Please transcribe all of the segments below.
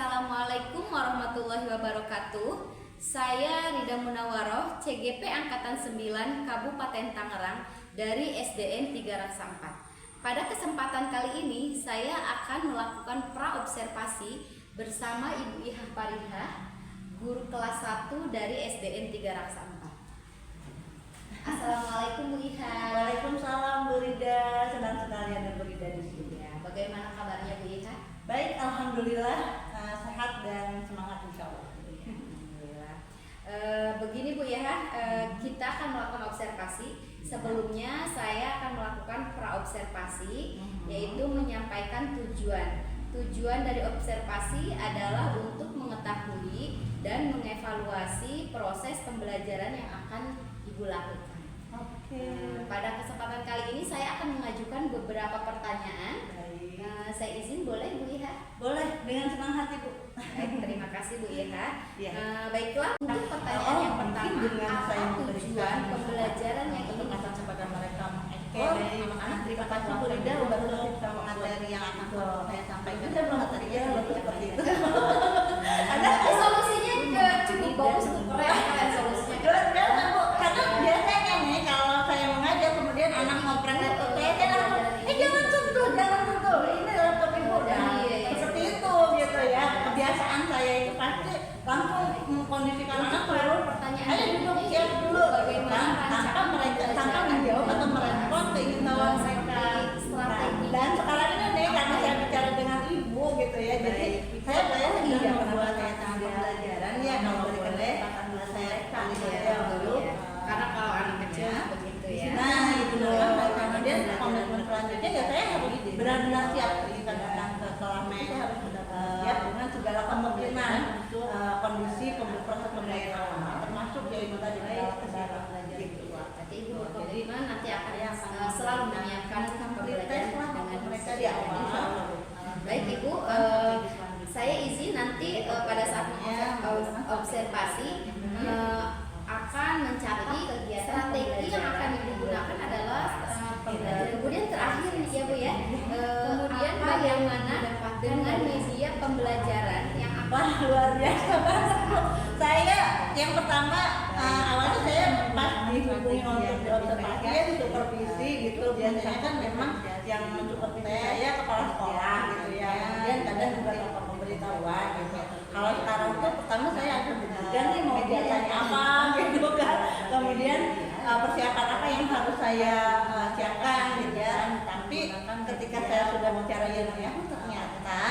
Assalamualaikum warahmatullahi wabarakatuh. Saya Rida Munawaroh, CGP Angkatan 9 Kabupaten Tangerang dari SDN 3 Raksa 4. Pada kesempatan kali ini saya akan melakukan praobservasi bersama Ibu Iha Parihah, guru kelas 1 dari SDN 3 Raksa 4. Assalamualaikum Bu Iha. Waalaikumsalam Bu Rida, senang sekali ada Bu Rida di sini. Ya, bagaimana kabarnya Bu Iha? Baik, alhamdulillah, sehat dan semangat insya Allah. Alhamdulillah. Begini Bu Iha, kita akan melakukan observasi. Sebelumnya saya akan melakukan praobservasi, yaitu menyampaikan tujuan. Tujuan dari observasi adalah untuk mengetahui dan mengevaluasi proses pembelajaran yang akan Ibu lakukan. Pada kesempatan kali ini saya akan mengajukan beberapa pertanyaan. Saya izin boleh Bu Iha? Boleh, dengan senang hati Bu. Baik, terima kasih Bu Iha. Ya. Baiklah, untuk pertanyaan yang pertama, dengan saya apa tujuan pembelajaran yang ingin diberikan kepada mereka anak-anak? terima kasih Bu Rida untuk materi yang akan saya sampaikan. Materinya seperti itu. Ada solusinya cukup bagus Bu, keren solusinya. Biasa Bu, karena biasanya nih kalau saya mengajar kemudian anak ngoprek laptop saya langsung, jangan sentuh, ini laptop ibu. Seperti itu gitu ya. Kebiasaan saya itu pasti langsung mengkondisikan anak suruh pertanyaan. Ayo duduk siap dulu, tanpa menjawab atau merespon keinginan mereka. Dan sekarang ini nih karena saya bicara dengan ibu gitu ya, jadi saya sudah membuat pembelajaran ya kalau boleh saya kali dulu. Karena kalau anak kecil begitu ya. Nah itu doang. Kemudian komitmen selanjutnya ya saya harus benar-benar siap ketika datang ke kelas saya harus siap dengan segala kemungkinan kondisi proses pembelajaran termasuk ya itu tadi kendala belajar gitu. Berarti Ibu berkomitmen nanti akan selalu menyiapkan pembelajaran dengan mereka di awal. Baik Ibu, saya izin nanti pada saat observasi akan mencari strategi yang akan Ibu gunakan adalah pembelajaran. Kemudian terakhir ya Bu ya, kemudian bagaimana dengan media pembelajaran yang Wah luar biasa banget Bu. Saya yang pertama awalnya saya pas dihubungi untuk observasi ya di supervisi gitu, biasanya kan memang yang mensupervisi saya kepala sekolah gitu ya, kemudian kadang juga tokoh pemberitahuan gitu. Kalau sekarang tuh pertama saya akan belajar nih mau biasanya apa gitu kan, kemudian persiapan apa yang harus saya siapkan gitu ya. Tapi ketika saya sudah bicara yang ternyata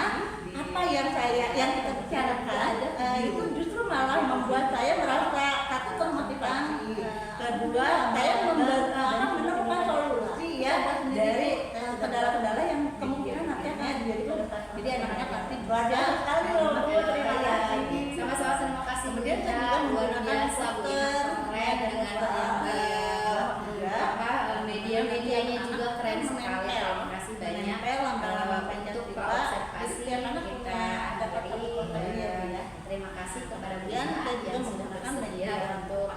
apa yang kita bicarakan itu justru malah membuat saya merasa satu termotivasi, kedua saya menemukan solusi ya dari kendala-kendala yang kemungkinan nanti akan jadi anak-anak pasti belajar sekali loh Bu. Terima kasih. Sama-sama, terima kasih. Kemudian saya juga luar biasa Bu, keren dengan media-medianya juga keren sekali. Terima kasih banyak untuk observasi kita beri. Terima kasih kepada Bu yang sudah bersedia untuk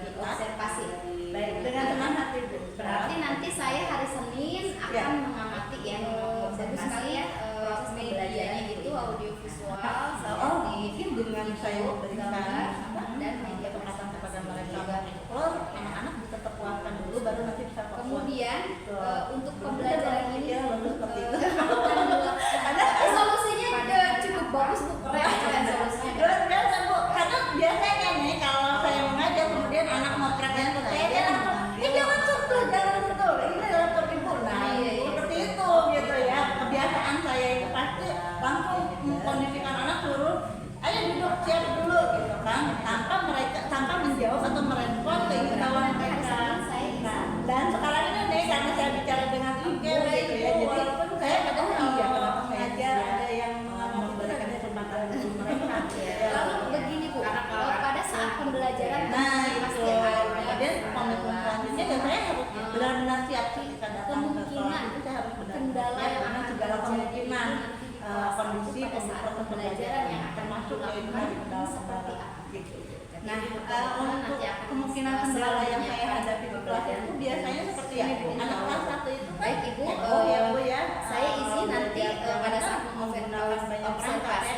diobservasi. Baik, dengan senang hati Bu. Berarti nanti saya hari Senin akan mengamati ya, observasi ya proses pembelajarannya itu audiovisual mungkin dengan saya memberikan dan media kesempatan kepada mereka anak-anak bisa terpuaskan dulu baru nanti bisa kemudian untuk pembelajaran ini seperti itu. ada solusinya cukup bagus Bu, keren solusinya. Luar biasa Bu, karena biasanya nih kalau saya mengajar kemudian anak ngoprek laptop saya langsung, jangan sentuh, ini laptop ibu. Nah seperti itu gitu ya. Kebiasaan saya itu pasti langsung mengkondisikan anak suruh ayo duduk siap dulu gitu kan, tanpa menjawab atau merespon keinginan mereka. Dan sekarang ini nih karena saya bicara dengan ibu gitu ya, jadi saya kadang kenapa mengajar ada yang memberikan kesempatan untuk mereka. Lalu begini Bu, pada saat pembelajaran pasti ada kemudian komitmen selanjutnya dan saya harus benar-benar siap ketika datang ke kelas itu saya harus kendala yang akan segala kemungkinan kondisi proses pembelajaran yang akan masuk ke kendala seperti apa gitu. Nah, untuk kemungkinan kendala yang saya hadapi di kelas itu biasanya seperti ini Bu. Anak kelas 1 itu baik Ibu, Bu ya. saya izin nanti pada saat observasi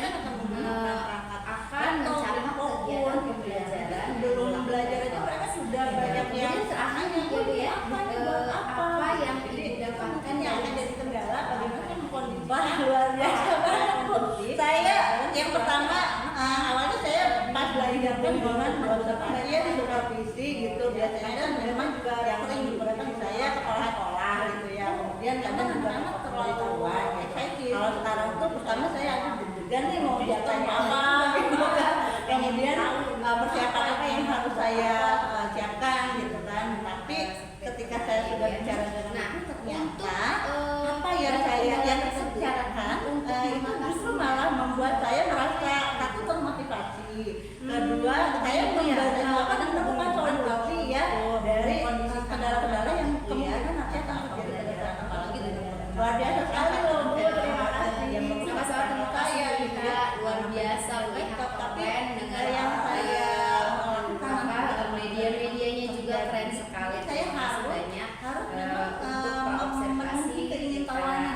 yang pertama awalnya saya pas belajar pembangunan observasi ya di supervisi gitu, biasanya kan memang juga yang sering digunakan di saya sekolah-sekolah gitu ya, kemudian kadang juga pemberitahuan ya. Kalau sekarang tuh pertama saya ada deg-degan nih mau jatuhnya apa gitu kan, kemudian persiapan apa yang harus saya siapkan gitu kan, tapi ketika saya sudah bicara dengan ternyata apa yang saya bicarakan itu justru malah membuat saya merasa satu termotivasi, kedua saya menemukan solusi ya dari kendala-kendala yang kemungkinan nanti akan terjadi pada saat apalagi luar biasa sekali loh Bu, terima kasih yang sama-sama terima kasih juga luar biasa lihat keren dengan yang saya media-medianya juga keren sekali. Saya harus untuk observasi keingintahuannya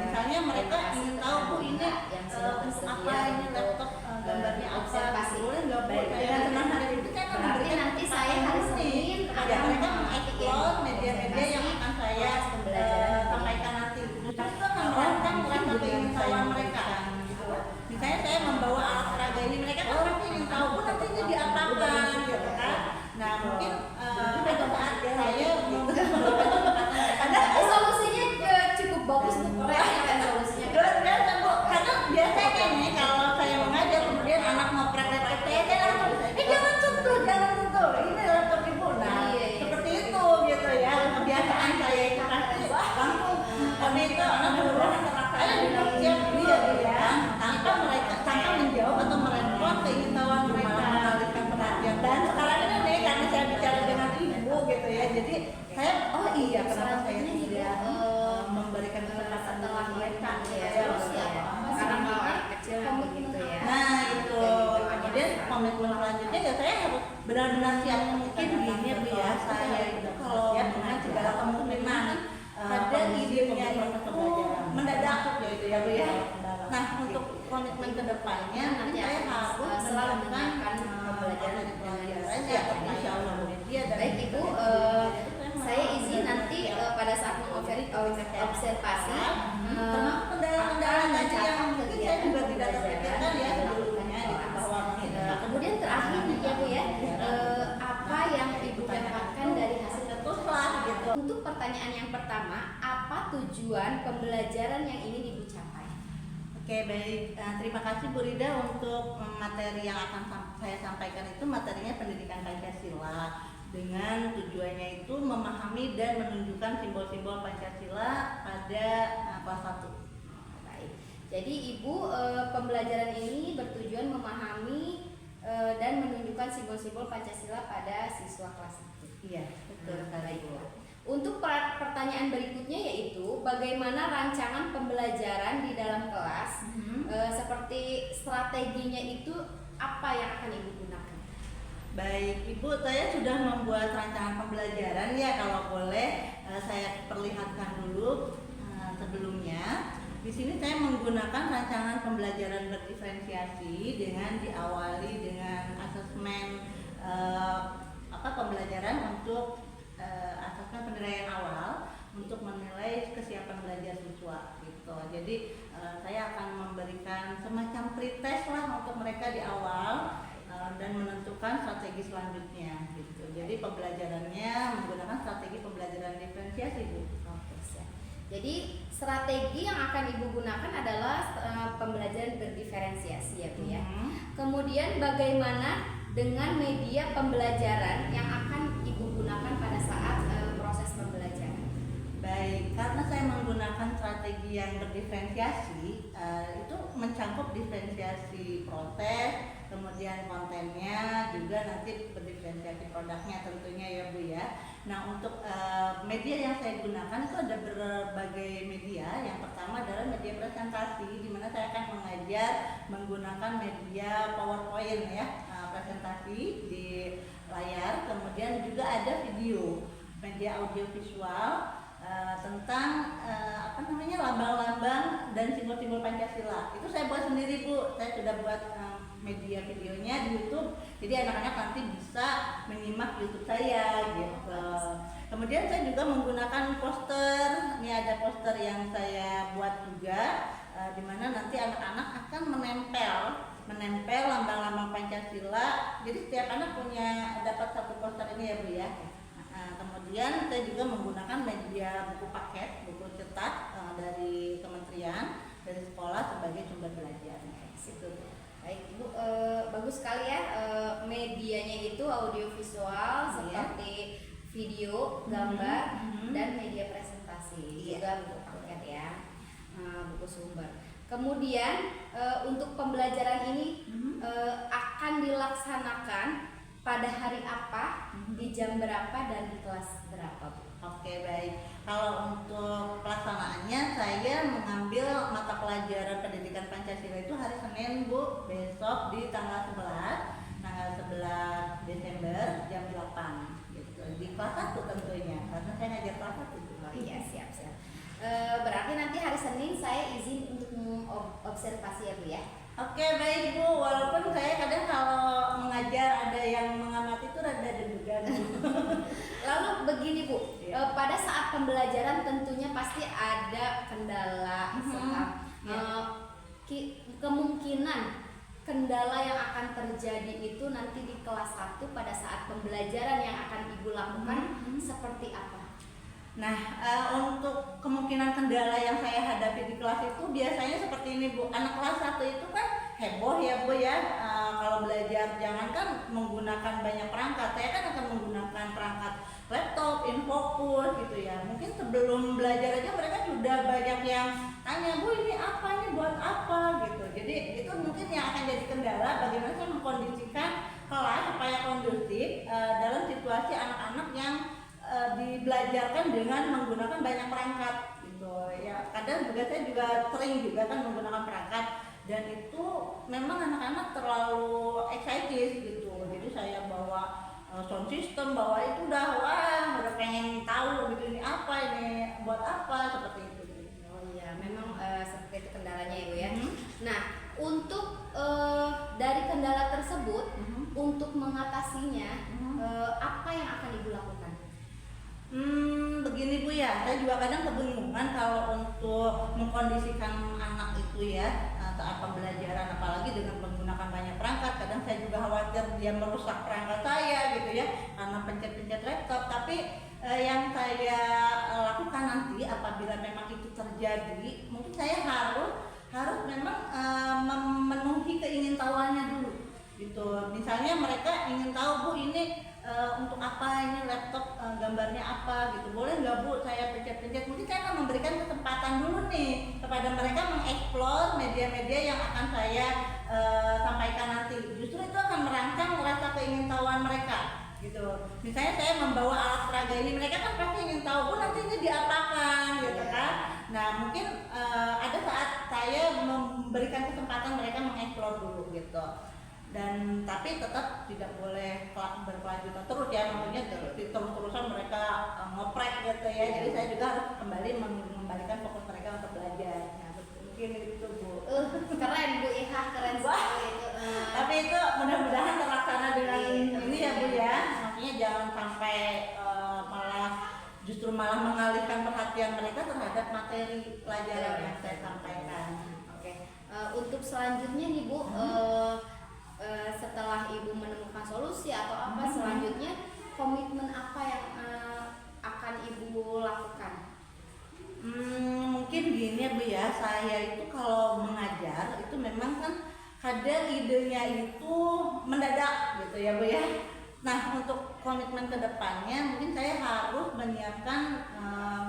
misalnya mereka ingin tahu Bu ini untuk apa ini laptop gambarnya apa, observasi boleh nggak Bu, dengan senang hati itu saya akan berarti memberikan nanti saya hari Senin ada mereka mengeksplor media-media yang akan saya sampaikan nanti, justru itu akan merangsang rasa keingintahuan mereka gitu. Misalnya saya membawa alat peraga ini, mereka kan pasti ingin tahu Bu nanti ini diapakan gitu kan. Nah mungkin pada saat saya ada solusinya cukup bagus tuh, keren kan solusinya. luar biasa Bu, karena biasanya nih kalau saya mengajar kemudian anak mau praktek saya langsung jangan sentuh ini laptop Ibu. Nah seperti itu gitu ya, kebiasaan saya itu pasti langsung itu anak mudah ayo siap dia ya, tanpa menjawab atau merespon keingintahuan mereka, mengalihkan perhatian. Dan sekarang ini nih karena saya bicara dengan Ibu gitu ya, jadi saya oh iya kenapa saya tidak memberikan kesempatan setelah mereka ya terus ya karena kalau anak kecil gitu ya. Nah itu kemudian komitmen selanjutnya ya saya harus benar-benar siap. Mungkin gini ya Bu ya, saya itu kalau siap dengan segala kemungkinan ada idenya itu mendadak ya itu ya Bu ya. Nah untuk komitmen kedepannya nanti saya harus selalu menyiapkan pembelajaran ya insya Allah. Baik Ibu, saya izin nanti pada saat observasi kendala-kendala tadi yang mungkin saya juga tidak terpikirkan ya sebelumnya gitu bahwa kemudian terakhir nih ya Bu ya, apa yang Ibu dapatkan dari hasil teruslah gitu. Untuk pertanyaan yang pertama, apa tujuan pembelajaran yang ingin Ibu capai? Oke baik, terima kasih Bu Rida untuk materi yang akan saya sampaikan itu materinya pendidikan Pancasila dengan tujuannya itu memahami dan menunjukkan simbol-simbol Pancasila pada kelas 1. Baik, jadi Ibu pembelajaran ini bertujuan memahami dan menunjukkan simbol-simbol Pancasila pada siswa kelas 1. Iya, betul sekali Bu. Untuk pertanyaan berikutnya yaitu bagaimana rancangan pembelajaran di dalam kelas, seperti strateginya itu apa yang akan Ibu gunakan? Baik Ibu, saya sudah membuat rancangan pembelajaran ya, kalau boleh saya perlihatkan dulu sebelumnya. Di sini saya menggunakan rancangan pembelajaran berdiferensiasi dengan diawali dengan asesmen pembelajaran untuk asesmen penilaian awal untuk menilai kesiapan belajar siswa gitu. Jadi saya akan memberikan semacam pretest lah untuk mereka di awal dan menentukan strategi selanjutnya gitu. Jadi pembelajarannya menggunakan strategi pembelajaran diferensiasi Bu. Oke, siap. Jadi strategi yang akan Ibu gunakan adalah pembelajaran berdiferensiasi ya Bu ya. Kemudian bagaimana dengan media pembelajaran yang akan Ibu gunakan pada saat proses pembelajaran? Baik, karena saya menggunakan strategi yang berdiferensiasi, itu mencakup diferensiasi proses, kemudian kontennya, juga nanti berdiferensiasi produknya tentunya ya Bu ya. Nah untuk media yang saya gunakan itu ada berbagai media. Yang pertama adalah media presentasi, di mana saya akan mengajar menggunakan media PowerPoint ya, presentasi di layar. Kemudian juga ada video, media audiovisual tentang lambang-lambang dan simbol-simbol Pancasila. Itu saya buat sendiri Bu. Saya sudah buat media videonya di YouTube, jadi anak-anak nanti bisa menyimak YouTube saya gitu. Kemudian saya juga menggunakan poster. Ini ada poster yang saya buat juga di mana nanti anak-anak akan menempel lambang-lambang Pancasila. Jadi setiap anak dapat satu poster ini ya Bu ya. Kemudian saya juga menggunakan media buku paket, buku cetak dari kementerian, dari sekolah sebagai sumber belajar. Situ. Baik Bu, bagus sekali ya, medianya itu audiovisual seperti video, gambar, dan media presentasi, juga buku paket ya, buku sumber. Kemudian untuk pembelajaran ini akan dilaksanakan pada hari apa, di jam berapa, dan di kelas berapa Bu? Oke, baik. Kalau untuk pelaksanaannya saya mengambil mata pelajaran pendidikan Pancasila itu hari Senin Bu, besok di tanggal 11 Desember jam 8 gitu. Di kelas 1 tentunya, karena saya ngajar kelas 1 Bu. Iya, siap. Berarti nanti hari Senin saya izin untuk observasi ya Bu ya? Oke, baik Bu, walaupun saya kadang kalau mengajar ada yang mengamati itu rada deg-degan. Lalu begini Bu, pada saat pembelajaran tentunya pasti ada kendala, kemungkinan kendala yang akan terjadi itu nanti di kelas 1 pada saat pembelajaran yang akan Ibu lakukan seperti apa? Nah, untuk kemungkinan kendala yang saya hadapi di kelas itu biasanya seperti ini Bu. Anak kelas 1 itu kan heboh ya Bu ya, kalau belajar jangankan menggunakan banyak perangkat, saya kan akan menggunakan perangkat laptop, infocus gitu ya. Mungkin sebelum belajar aja mereka sudah banyak yang tanya, Bu ini apa, ini buat apa gitu. Jadi itu mungkin yang akan jadi kendala bagaimana saya mengkondisikan kelas supaya kondusif dalam situasi anak-anak yang dibelajarkan dengan menggunakan banyak perangkat gitu ya. Kadang juga saya juga sering juga kan menggunakan perangkat, dan itu memang anak-anak terlalu excited gitu. Jadi saya bawa sound system, bawa itu udah pengen tahu gitu, ini apa, ini buat apa, seperti itu. Oh iya, memang seperti itu kendalanya Ibu ya. Nah, untuk dari kendala tersebut, untuk mengatasinya apa yang akan Ibu lakukan? Begini Bu ya, saya juga kadang kebingungan kalau untuk mengkondisikan anak itu ya saat pembelajaran, apalagi dengan menggunakan banyak perangkat. Kadang saya juga khawatir dia merusak perangkat saya gitu ya, karena pencet-pencet laptop. Tapi yang saya lakukan nanti apabila memang itu terjadi, mungkin saya harus memang memenuhi keingintahuannya dulu gitu. Misalnya mereka ingin tahu, Bu ini untuk apa, ini laptop gambarnya apa gitu, boleh nggak Bu saya pencet-pencet. Mungkin saya akan memberikan kesempatan dulu nih kepada mereka mengeksplor media-media yang akan saya sampaikan nanti. Justru itu akan merangsang rasa keingintahuan mereka gitu. Misalnya saya membawa alat peraga ini, mereka kan pasti ingin tahu, Bu nanti ini diapakan gitu kan. Nah mungkin ada saat saya memberikan kesempatan mereka mengeksplor dulu gitu. Dan tapi tetap tidak boleh berkelanjutan terus ya, maksudnya terus-terusan mereka ngoprek gitu ya. Jadi saya juga harus kembali mengembalikan fokus mereka untuk belajar. Nah, mungkin itu Bu. Keren Bu Iha, keren sekali itu. Tapi itu mudah-mudahan terlaksana dengan ini ya Bu ya. Maksudnya jangan sampai justru malah mengalihkan perhatian mereka terhadap materi pelajaran yang saya sampaikan. Oke. Untuk selanjutnya nih Bu, setelah Ibu menemukan solusi atau apa selanjutnya, komitmen apa yang akan Ibu lakukan? Mungkin gini ya Bu ya, saya itu kalau mengajar itu memang kan kadang idenya itu mendadak gitu ya Bu ya. Nah untuk komitmen kedepannya mungkin saya harus menyiapkan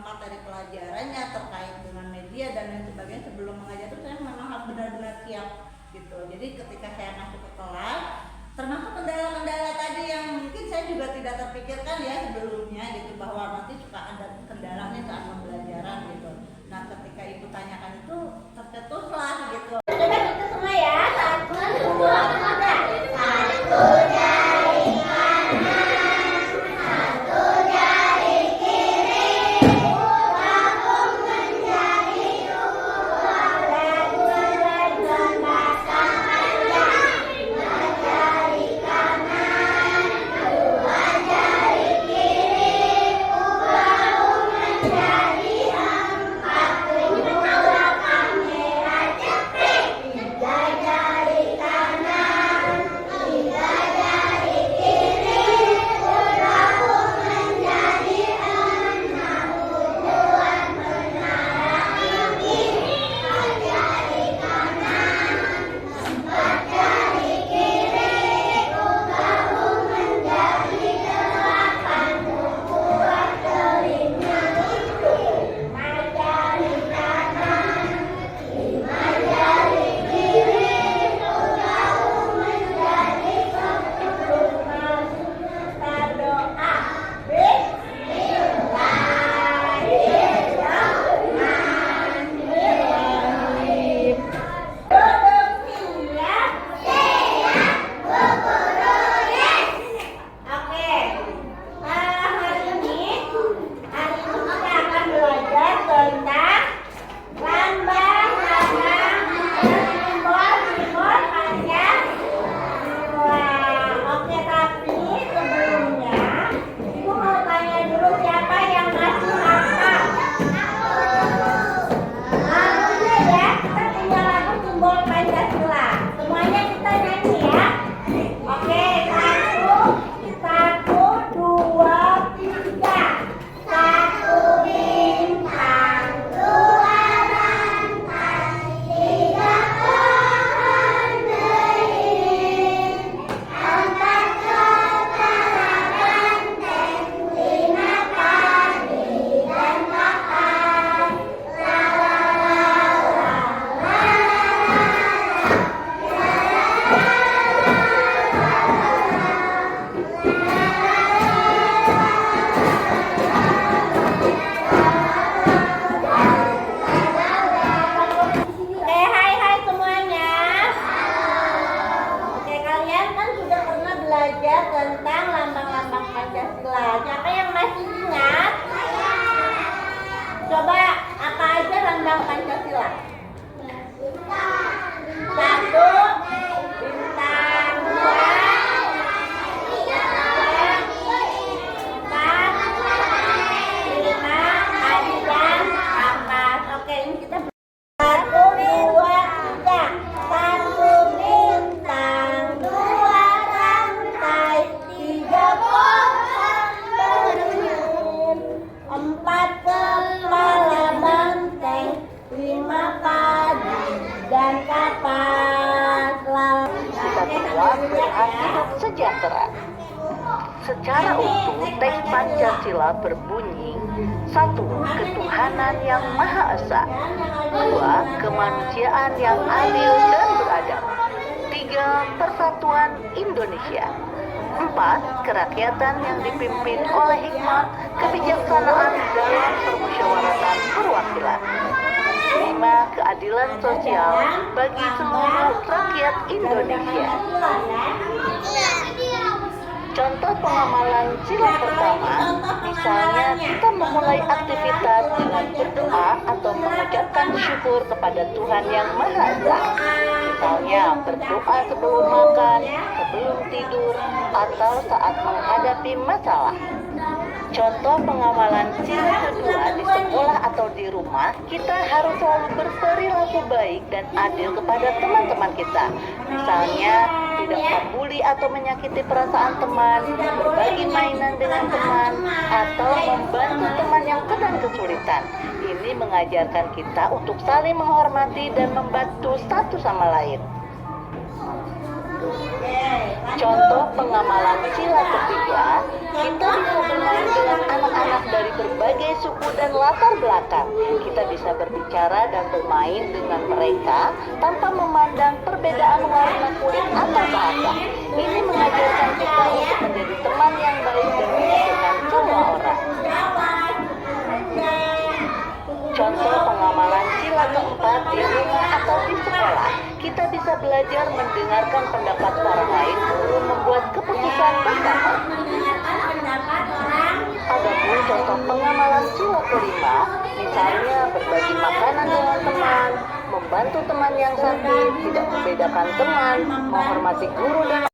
materi pelajarannya terkait dengan media dan lain sebagainya. Sebelum mengajar itu saya memang harus benar-benar siap gitu. Jadi ketika saya masuk ke kelas, termasuk kendala-kendala tadi yang mungkin saya juga tidak terpikirkan ya sebelumnya gitu, bahwa nanti suka ada kendalanya saat pembelajaran gitu. Nah ketika Ibu tanyakan itu tercetuslah gitu. Sudah kita semua ya, 1, 2, 3. 1 jari kanan, 1 jari kiri, gabung menjadi 2, lagu-lagu pasang panjang. 2 jari kanan, 2 jari kiri, gabung menjadi 4. Ini betul kamera Pancasila. Satu, bintang. Dua, empat, lima, ajudan, kampas. Oke, ini kita satu, dua, tiga. Satu bintang, dua rantai, tiga pohon beringin, empat kepala banteng, lima padi dan kapas. Kita semua berhak hidup sejahtera. Secara utuh, teks Pancasila berbunyi: 1. Ketuhanan yang Maha Esa. 2. Kemanusiaan yang adil dan beradab. 3. Persatuan Indonesia. 4. Kerakyatan yang dipimpin oleh hikmat, kebijaksanaan dalam permusyawaratan perwakilan. 5. Keadilan sosial bagi seluruh rakyat Indonesia. Contoh pengamalan sila pertama, misalnya kita memulai aktivitas dengan berdoa atau mengucapkan syukur kepada Tuhan Yang Maha Esa. Misalnya berdoa sebelum makan, sebelum tidur, atau saat menghadapi masalah. Contoh pengamalan sila kedua di sekolah atau di rumah, kita harus selalu berperilaku baik dan adil kepada teman-teman kita. Misalnya, tidak membuli atau menyakiti perasaan teman, berbagi mainan dengan teman, atau membantu teman yang sedang kesulitan. Ini mengajarkan kita untuk saling menghormati dan membantu satu sama lain. Contoh pengamalan sila ketiga, kita bisa bermain dengan anak-anak dari berbagai suku dan latar belakang. Kita bisa berbicara dan bermain dengan mereka tanpa memandang perbedaan warna kulit atau bahasa. Ini mengajarkan kita untuk menjadi teman yang baik dan menyenangkan semua orang. Contoh pengamalan sila keempat di rumah atau di sekolah, kita bisa belajar mendengarkan pendapat orang lain sebelum membuat keputusan bersama. Adapun contoh pengamalan sila kelima, misalnya berbagi makanan dengan teman, membantu teman yang sakit, tidak membedakan teman, menghormati guru dan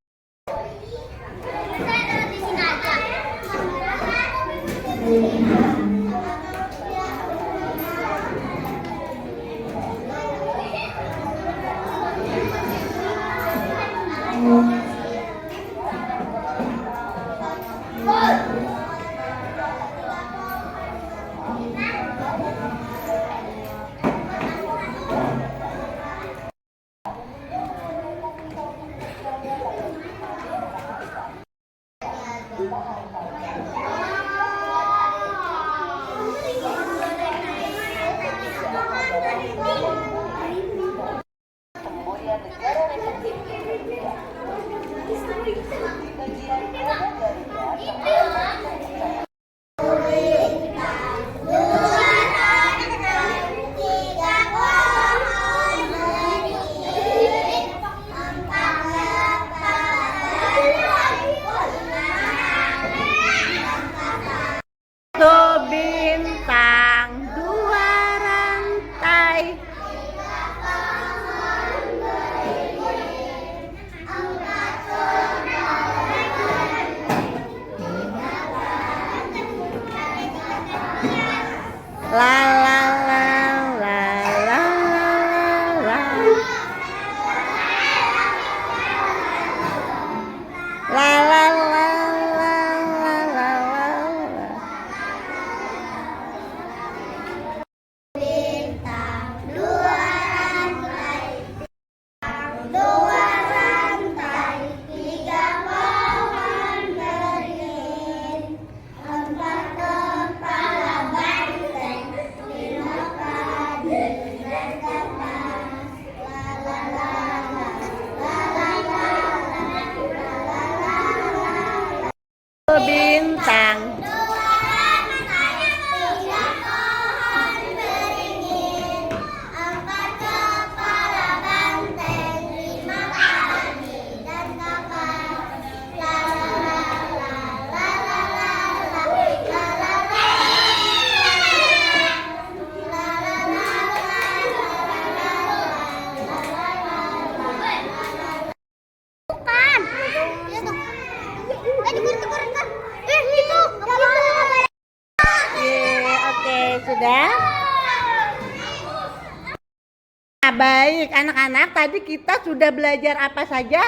baik anak-anak, tadi kita sudah belajar apa saja?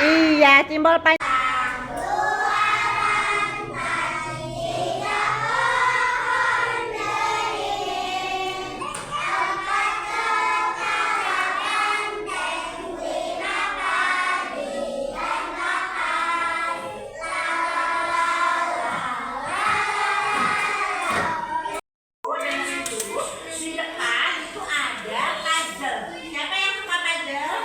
Iya, simbol Pancasila. Di depan itu ada puzzle. Siapa yang suka puzzle?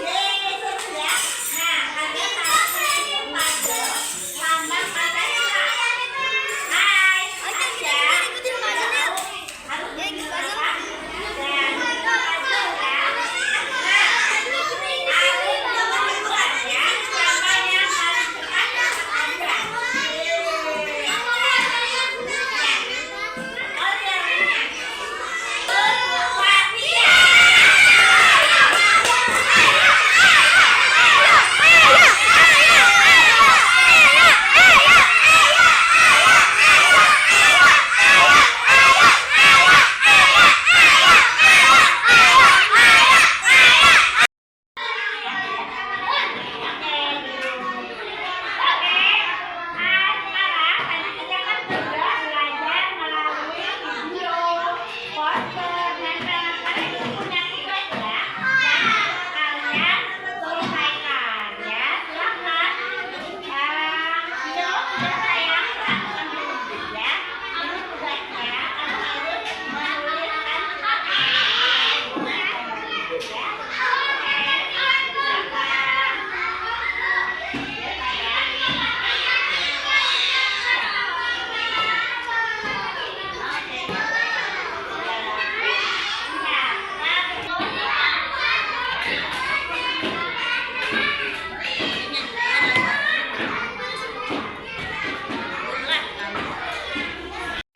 Yeay, terus ya. Nah, kalian harus bikin puzzle lambang Pancasila. Hai, Asya. Harus bikin apa? Dan puzzle ya. Nah, Alif nomor 2 ya. Siapa yang paling cepat dapat Asya? Yeay. Oh, ya.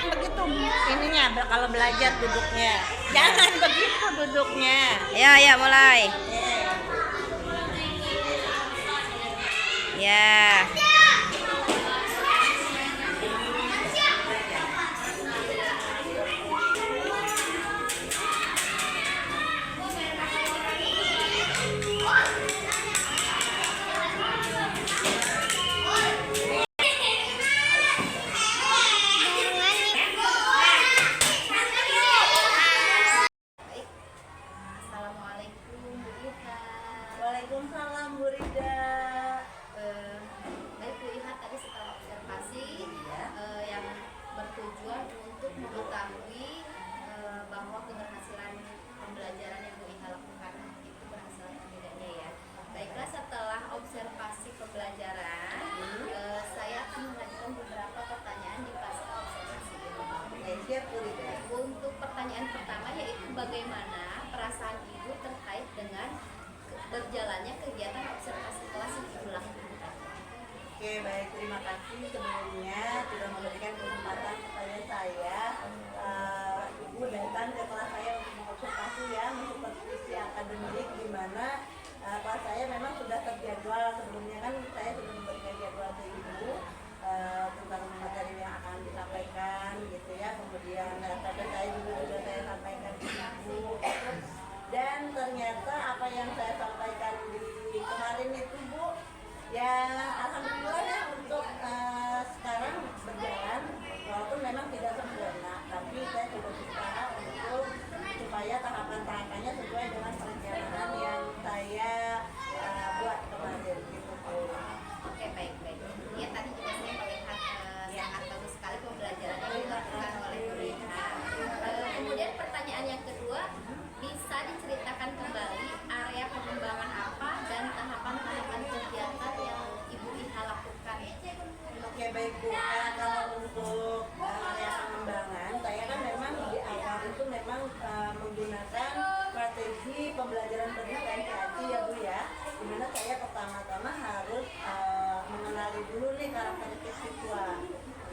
Begitu ininya kalau belajar duduknya. Jangan begitu duduknya. Ya, mulai. Ya. Assalamualaikum Bu Iha. Waalaikumsalam Bu Rida. Baik Bu Iha, tadi setelah observasi yang bertujuan untuk mengetahui bahwa keberhasilan pembelajaran yang Bu Iha lakukan itu berhasil atau tidaknya ya. Baiklah, setelah observasi pembelajaran, saya akan mengajukan beberapa pertanyaan di pasca observasi ini. Siap Bu Rida. Untuk pertanyaan pertama yaitu bagaimana perasaan Ibu terkait dengan berjalannya kegiatan observasi kelas yang Ibu lakukan? Oke, baik, terima kasih sebelumnya sudah memberikan kesempatan kepada saya. Ibu datang ke kelas saya untuk mengobservasi ya, mengsupervisi akademik di mana kelas saya memang sudah terjadwal. Sebelumnya kan saya sudah memberikan jadwal ke Ibu tentang materi yang akan disampaikan gitu ya. Kemudian data saya juga sudah saya sampaikan ke Ibu. Dan ternyata apa yang saya sampaikan di kemarin itu Bu, ya alhamdulillah ya untuk sekarang berjalan walaupun memang tidak sempurna, tapi saya sudah berusaha untuk supaya tahapan-tahapannya sesuai dengan perencanaan yang saya buat kemarin gitu Bu. Oke, baik. Ya, tadi juga saya melihat sangat bagus sekali pembelajaran yang dilakukan oleh Bu Iha. Kemudian pertanyaan yang kedua, bisa diceritakan kembali area pengembangan apa dan tahapan-tahapan kegiatan yang Ibu Iha lakukan? Oke, baik Bu. Kalau untuk area pengembangan, saya kan memang di awal itu memang menggunakan strategi pembelajaran berdiferensiasi ya Bu ya, dimana saya pertama-tama harus mengenali dulu nih karakteristik siswa.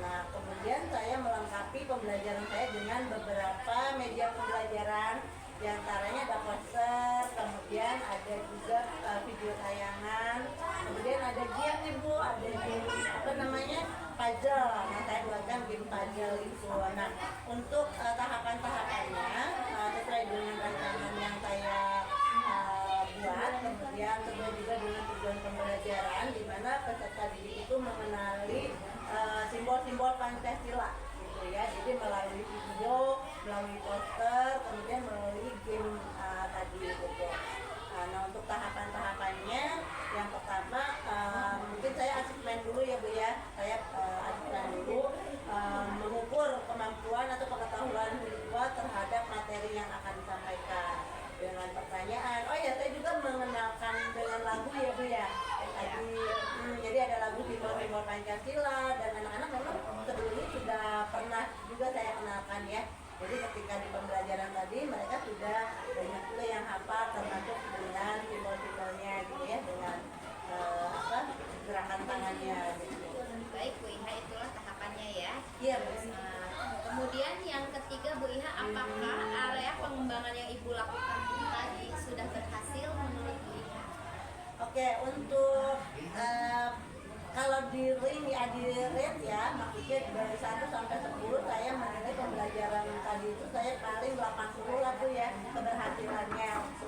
Nah, kemudian saya melengkapi pembelajaran saya dengan beberapa media pembelajaran, di antaranya ada poster, kemudian kemudian ada juga video tayangan, kemudian ada game nih Bu, ada game apa namanya puzzle. Nah saya buatkan game puzzle itu. Nah untuk tahapan-tahapannya sesuai dengan rancangan yang saya buat, kemudian sesuai juga dengan tujuan pembelajaran di mana peserta didik itu mengenali simbol-simbol Pancasila gitu ya. Jadi melalui video, melalui poster, kemudian melalui game tadi gitu. Nah untuk tahapan-tahapannya yang pertama mungkin saya asesmen dulu ya Bu ya. Saya asesmen dulu mengukur kemampuan atau pengetahuan siswa terhadap materi yang akan disampaikan dengan pertanyaan. Oh ya, saya juga mengenalkan dengan lagu ya Bu ya. Tadi jadi ada lagu simbol-simbol Pancasila dan anak-anak memang sebelumnya sudah pernah juga saya kenalkan ya. Jadi ketika di pembelajaran tadi mereka sudah banyak juga yang hafal termasuk dengan simbol-simbolnya gitu ya, dengan gerakan tangannya gitu. Baik Bu Iha, itulah tahapannya ya. Iya Bu. Kemudian yang ketiga Bu Iha, apakah area pengembangan yang Ibu lakukan tadi sudah berhasil menurut Bu Iha? Oke, untuk kalau di ring ya, di rate ya, maksudnya dari 1 sampai 10 saya menilai pembelajaran tadi itu saya paling 80 lah Bu ya, keberhasilannya untuk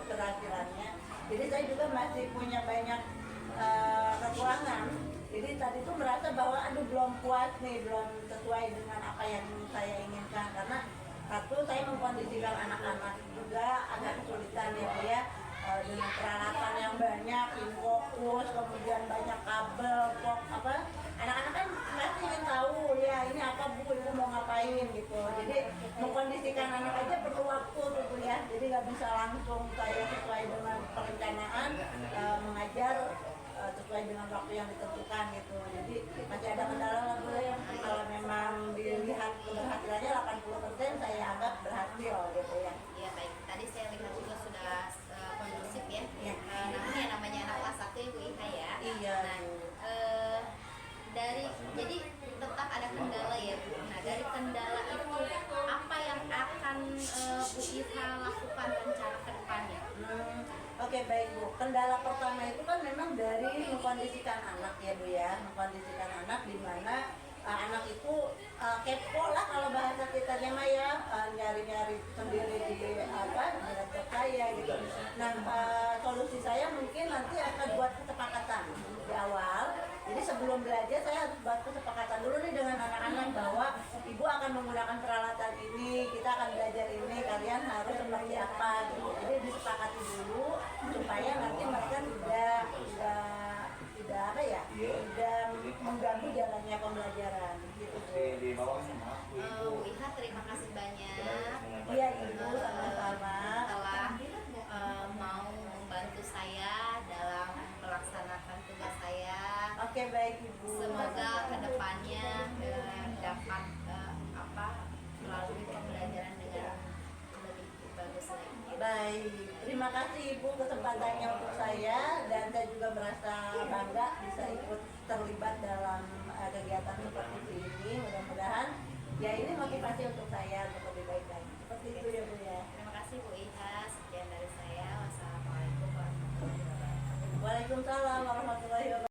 keberhasilannya. Jadi saya juga masih punya banyak kekurangan. Jadi tadi tuh merasa bahwa aduh belum puas nih, belum sesuai dengan apa yang saya inginkan, karena satu saya mengkondisikan anak-anak juga agak kesulitan ya Bu ya, dengan peralatan yang banyak, fokus, kemudian banyak kabel, anak-anak kan pasti ingin tahu ya ini apa Bu, ibu mau ngapain gitu. Jadi mengkondisikan anak aja perlu waktu gitu ya, jadi nggak bisa langsung saya sesuai dengan perencanaan mengajar sesuai dengan waktu yang ditentukan gitu. Jadi masih ada kendala lah Bu ya. Kalau memang dilihat keberhasilannya 80% saya anggap berhasil gitu ya. Iya baik, tadi saya lihat juga sudah kondusif ya. Iya. Namanya anak kelas 1 ya Bu Iha ya. Iya. Nah, jadi tetap ada kendala ya Bu. Nah dari kendala itu apa yang akan Bu Iha lakukan rencana ke depannya? Oke baik Bu, kendala pertama itu kan memang dari mengkondisikan anak ya Bu ya, mengkondisikan anak di mana anak itu kepo lah kalau bahasa kita mah ya, nyari-nyari sendiri di laptop saya gitu. Nah solusi saya mungkin nanti akan buat kesepakatan di awal. Jadi sebelum belajar saya harus buat kesepakatan dulu nih dengan anak-anak bahwa ibu akan menggunakan peralatan ini, kita akan belajar ini, kalian harus seperti apa gitu. Jadi disepakati dulu supaya nanti mereka tidak mengganggu jalannya pembelajaran gitu Bu. Bu Iha terima kasih banyak. Iya Ibu, sama-sama. Telah mau membantu saya dalam melaksanakan tugas saya. Oke baik Ibu. Semoga kedepannya dapat melalui pembelajaran dengan lebih bagus lagi. Baik, terima kasih Ibu kesempatannya untuk saya, dan saya juga merasa bangga bisa ikut terlibat dalam kegiatan seperti ini. Mudah-mudahan ya ini motivasi untuk saya untuk lebih baik lagi. Seperti itu ya Bu ya. Terima kasih Bu Iha. Sekian dari saya. Wassalamualaikum warahmatullahi wabarakatuh. Waalaikumsalam warahmatullahi